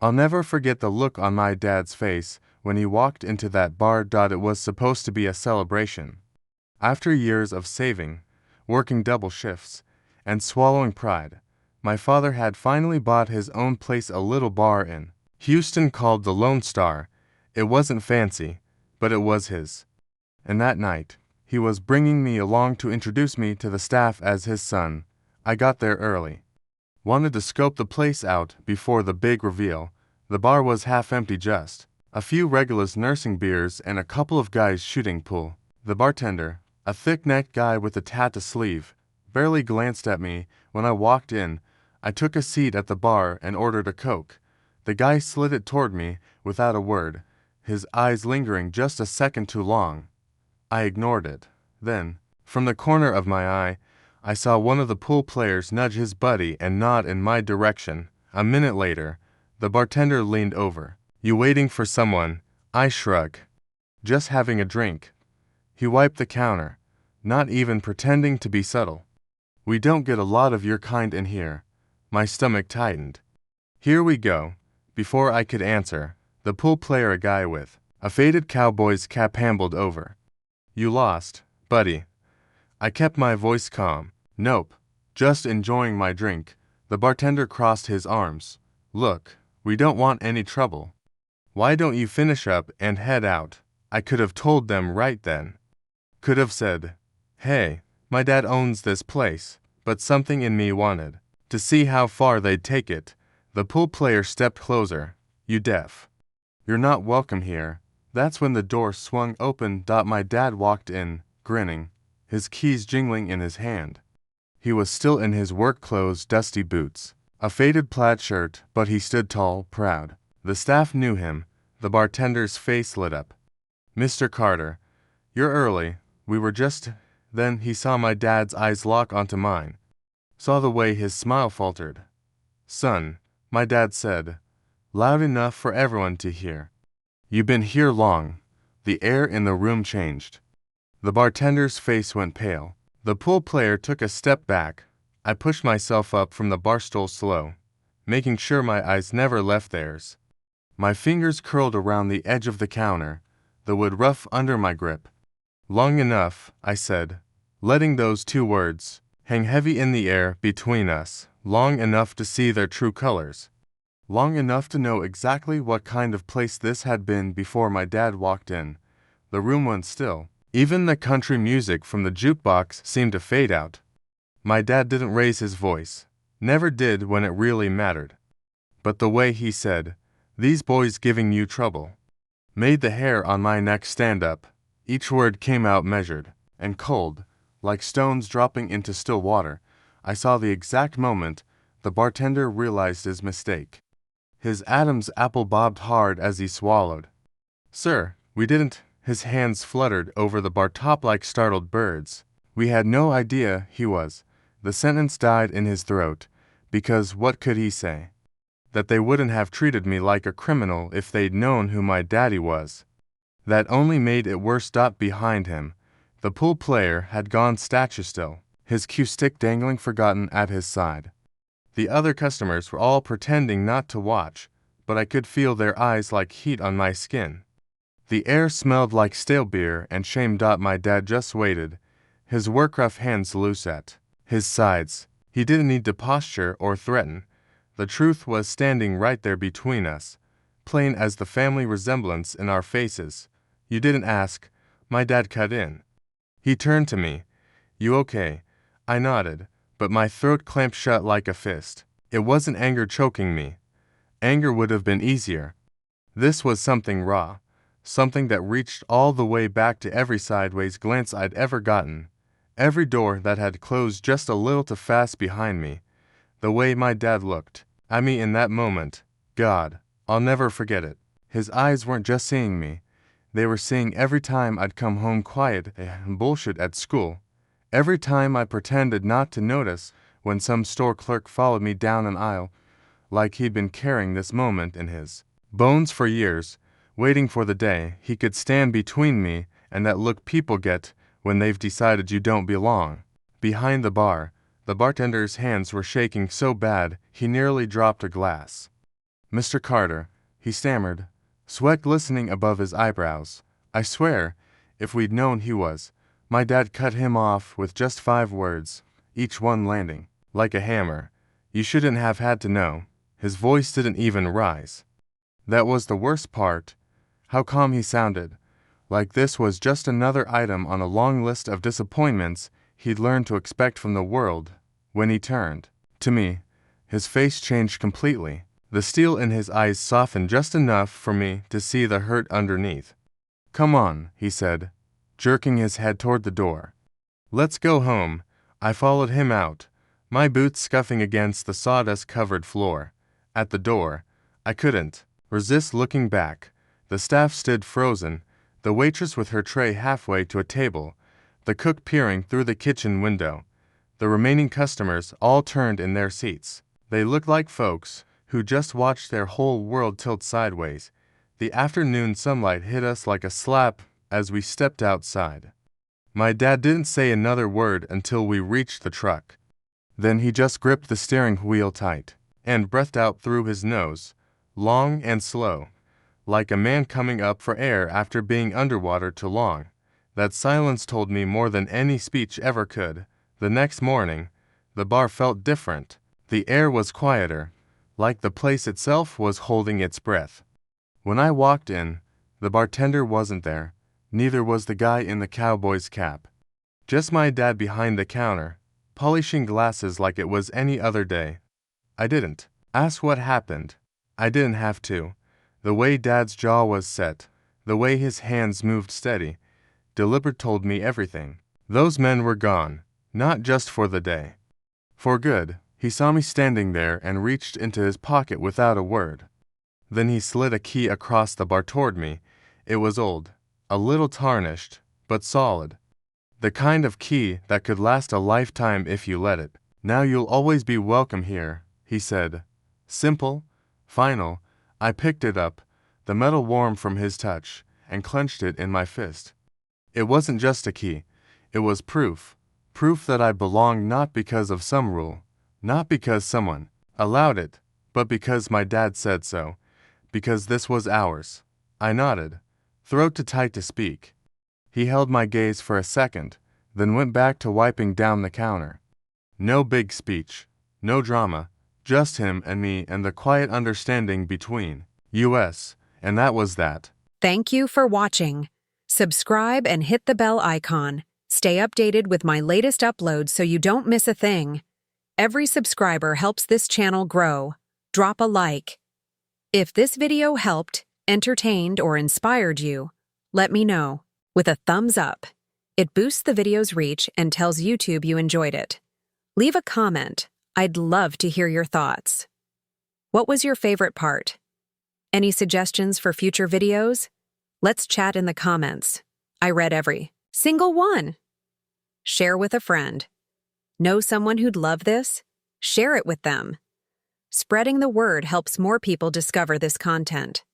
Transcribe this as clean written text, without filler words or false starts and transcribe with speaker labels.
Speaker 1: I'll never forget the look on my dad's face when he walked into that bar. It was supposed to be a celebration. After years of saving, working double shifts, and swallowing pride, my father had finally bought his own place, a little bar in Houston called the Lone Star. It wasn't fancy, but it was his. And that night, he was bringing me along to introduce me to the staff as his son. I got there early. Wanted to scope the place out before the big reveal. The bar was half empty, just a few regulars nursing beers and a couple of guys shooting pool. The bartender, a thick-necked guy with a tattoo sleeve, barely glanced at me when I walked in. I took a seat at the bar and ordered a Coke. The guy slid it toward me without a word, his eyes lingering just a second too long. I ignored it. Then, from the corner of my eye, I saw one of the pool players nudge his buddy and nod in my direction. A minute later, the bartender leaned over. "You waiting for someone?" I shrug. "Just having a drink." He wiped the counter, not even pretending to be subtle. "We don't get a lot of your kind in here." My stomach tightened. "Here we go." Before I could answer, the pool player, a guy with a faded cowboy's cap, ambled over. "You lost, buddy." I kept my voice calm. "Nope, just enjoying my drink." The bartender crossed his arms. "Look, we don't want any trouble. Why don't you finish up and head out?" I could have told them right then. Could have said, "Hey, my dad owns this place," but something in me wanted to see how far they'd take it. The pool player stepped closer. "You deaf? You're not welcome here." That's when the door swung open. My dad walked in, grinning, his keys jingling in his hand. He was still in his work clothes, dusty boots, a faded plaid shirt, but he stood tall, proud. The staff knew him. The bartender's face lit up. "Mr. Carter, you're early. We were just..." Then he saw my dad's eyes lock onto mine, saw the way his smile faltered. "Son," my dad said, loud enough for everyone to hear. "You been here long." The air in the room changed. The bartender's face went pale. The pool player took a step back. I pushed myself up from the bar stool slow, making sure my eyes never left theirs. My fingers curled around the edge of the counter, the wood rough under my grip. "Long enough," I said, letting those two words hang heavy in the air between us. Long enough to see their true colors. Long enough to know exactly what kind of place this had been before my dad walked in. The room went still. Even the country music from the jukebox seemed to fade out. My dad didn't raise his voice. Never did when it really mattered. But the way he said, "These boys giving you trouble," made the hair on my neck stand up. Each word came out measured and cold, like stones dropping into still water. I saw the exact moment the bartender realized his mistake. His Adam's apple bobbed hard as he swallowed. "Sir, we didn't..." His hands fluttered over the bar top like startled birds. "We had no idea he was..." The sentence died in his throat, because what could he say? That they wouldn't have treated me like a criminal if they'd known who my daddy was. That only made it worse. Behind him, the pool player had gone statue still, his cue stick dangling forgotten at his side. The other customers were all pretending not to watch, but I could feel their eyes like heat on my skin. The air smelled like stale beer and shame. My dad just waited, his work-rough hands loose at his sides. He didn't need to posture or threaten. The truth was standing right there between us, plain as the family resemblance in our faces. "You didn't ask," my dad cut in. He turned to me. "You okay?" I nodded, but my throat clamped shut like a fist. It wasn't anger choking me. Anger would have been easier. This was something raw, something that reached all the way back to every sideways glance I'd ever gotten, every door that had closed just a little too fast behind me. The way my dad looked at me in that moment, God, I'll never forget it. His eyes weren't just seeing me. They were seeing every time I'd come home quiet and bullshit at school. Every time I pretended not to notice when some store clerk followed me down an aisle, like he'd been carrying this moment in his bones for years, waiting for the day he could stand between me and that look people get when they've decided you don't belong. Behind the bar, the bartender's hands were shaking so bad he nearly dropped a glass. Mr. Carter, he stammered, sweat glistening above his eyebrows. I swear, if we'd known he was, my dad cut him off with just 5 words, each one landing like a hammer. You shouldn't have had to know. His voice didn't even rise. That was the worst part. How calm he sounded, like this was just another item on a long list of disappointments he'd learned to expect from the world. When he turned to me, his face changed completely. The steel in his eyes softened just enough for me to see the hurt underneath. Come on, he said, jerking his head toward the door. Let's go home. I followed him out, my boots scuffing against the sawdust-covered floor. At the door, I couldn't resist looking back. The staff stood frozen, the waitress with her tray halfway to a table, the cook peering through the kitchen window. The remaining customers all turned in their seats. They looked like folks who just watched their whole world tilt sideways. The afternoon sunlight hit us like a slap as we stepped outside. My dad didn't say another word until we reached the truck. Then he just gripped the steering wheel tight and breathed out through his nose, long and slow, like a man coming up for air after being underwater too long. That silence told me more than any speech ever could. The next morning, the bar felt different. The air was quieter, like the place itself was holding its breath. When I walked in, the bartender wasn't there, neither was the guy in the cowboy's cap. Just my dad behind the counter, polishing glasses like it was any other day. I didn't ask what happened. I didn't have to. The way Dad's jaw was set, the way his hands moved steady, deliberate told me everything. Those men were gone, not just for the day. For good. He saw me standing there and reached into his pocket without a word. Then he slid a key across the bar toward me. It was old, a little tarnished, but solid. The kind of key that could last a lifetime if you let it. Now you'll always be welcome here, he said. Simple, final. I picked it up, the metal warm from his touch, and clenched it in my fist. It wasn't just a key. It was proof. Proof that I belonged not because of some rule, not because someone allowed it, but because my dad said so. Because this was ours. I nodded, throat too tight to speak. He held my gaze for a second, then went back to wiping down the counter. No big speech, no drama, just him and me and the quiet understanding between us, and that was that.
Speaker 2: Thank you for watching. Subscribe and hit the bell icon. Stay updated with my latest uploads so you don't miss a thing. Every subscriber helps this channel grow. Drop a like. If this video helped, entertained, or inspired you, let me know with a thumbs up. It boosts the video's reach and tells YouTube you enjoyed it. Leave a comment. I'd love to hear your thoughts. What was your favorite part? Any suggestions for future videos? Let's chat in the comments. I read every single one. Share with a friend. Know someone who'd love this? Share it with them. Spreading the word helps more people discover this content.